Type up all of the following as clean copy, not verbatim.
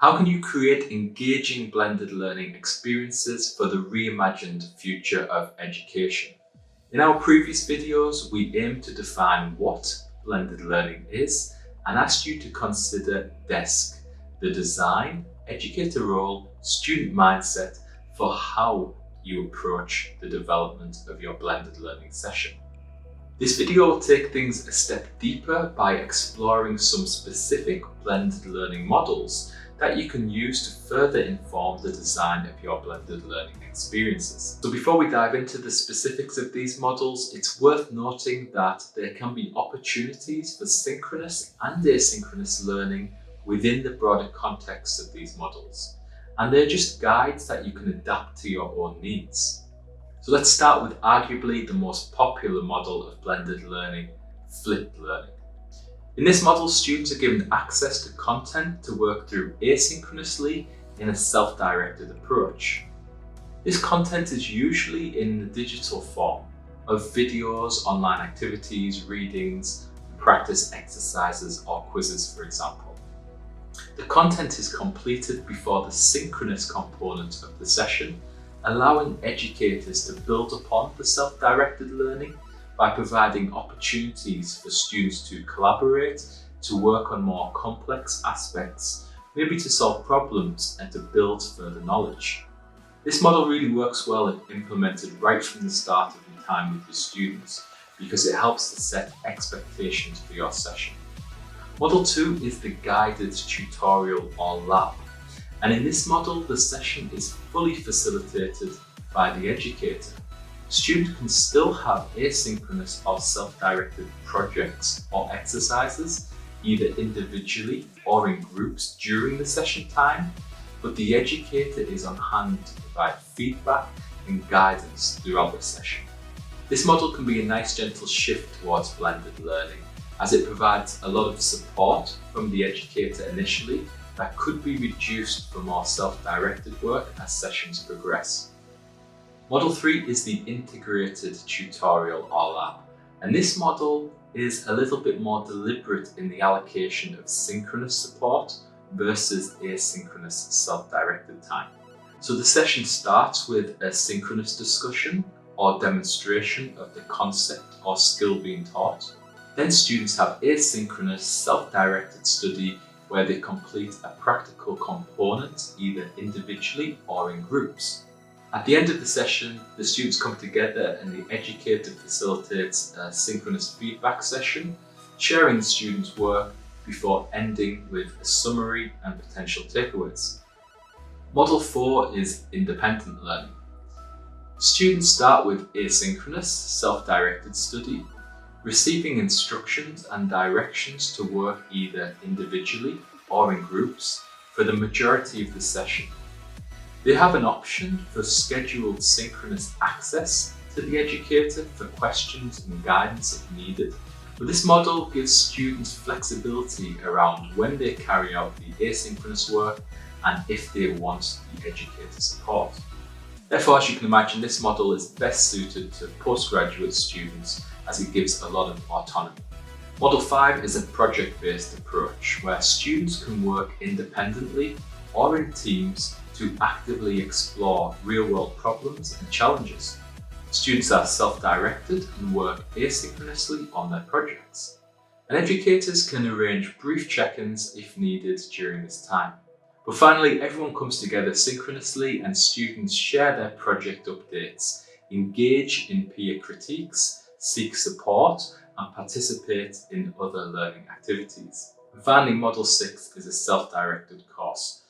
How can you create engaging blended learning experiences for the reimagined future of education? In our previous videos, we aimed to define what blended learning is and asked you to consider DESC, the design, educator role, student mindset for how you approach the development of your blended learning session. This video will take things a step deeper by exploring some specific blended learning models that you can use to further inform the design of your blended learning experiences. So before we dive into the specifics of these models, it's worth noting that there can be opportunities for synchronous and asynchronous learning within the broader context of these models. And they're just guides that you can adapt to your own needs. So let's start with arguably the most popular model of blended learning, flipped learning. In this model, students are given access to content to work through asynchronously in a self-directed approach. This content is usually in the digital form of videos, online activities, readings, practice exercises, or quizzes, for example. The content is completed before the synchronous component of the session, allowing educators to build upon the self-directed learning by providing opportunities for students to collaborate, to work on more complex aspects, maybe to solve problems and to build further knowledge. This model really works well if implemented right from the start of your time with your students because it helps to set expectations for your session. Model 2 is the guided tutorial or lab. And in this model, the session is fully facilitated by the educator. Students can still have asynchronous or self-directed projects or exercises, either individually or in groups during the session time, but the educator is on hand to provide feedback and guidance throughout the session. This model can be a nice gentle shift towards blended learning, as it provides a lot of support from the educator initially that could be reduced for more self-directed work as sessions progress. Model 3 is the integrated tutorial or lab, and this model is a little bit more deliberate in the allocation of synchronous support versus asynchronous self-directed time. So the session starts with a synchronous discussion or demonstration of the concept or skill being taught. Then students have asynchronous self-directed study where they complete a practical component either individually or in groups. At the end of the session, the students come together and the educator facilitates a synchronous feedback session, sharing the students' work before ending with a summary and potential takeaways. Model 4 is independent learning. Students start with asynchronous, self-directed study, receiving instructions and directions to work either individually or in groups for the majority of the session. They have an option for scheduled synchronous access to the educator for questions and guidance if needed, but this model gives students flexibility around when they carry out the asynchronous work and if they want the educator support. Therefore, as you can imagine, this model is best suited to postgraduate students as it gives a lot of autonomy. Model 5 is a project-based approach where students can work independently or in teams to actively explore real-world problems and challenges. Students are self-directed and work asynchronously on their projects. And educators can arrange brief check-ins if needed during this time. But finally, everyone comes together synchronously and students share their project updates, engage in peer critiques, seek support, and participate in other learning activities. And finally, Model 6 is a self-directed course.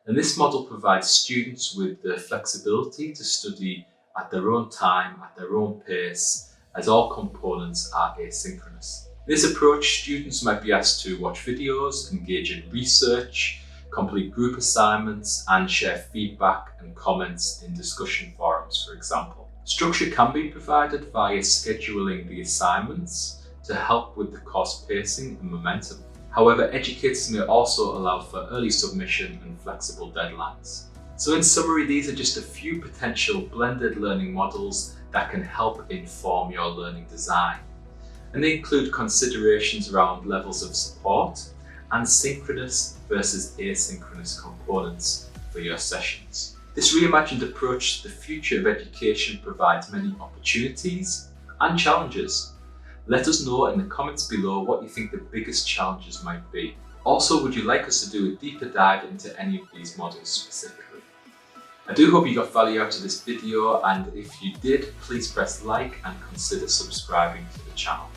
And this model provides students with the flexibility to study at their own time, at their own pace, as all components are asynchronous. In this approach, students might be asked to watch videos, engage in research, complete group assignments, and share feedback and comments in discussion forums, for example. Structure can be provided via scheduling the assignments to help with the course pacing and momentum. However, educators may also allow for early submission and flexible deadlines. So in summary, these are just a few potential blended learning models that can help inform your learning design. And they include considerations around levels of support and synchronous versus asynchronous components for your sessions. This reimagined approach to the future of education provides many opportunities and challenges. Let us know in the comments below what you think the biggest challenges might be. Also, would you like us to do a deeper dive into any of these models specifically? I do hope you got value out of this video, and if you did, please press like and consider subscribing to the channel.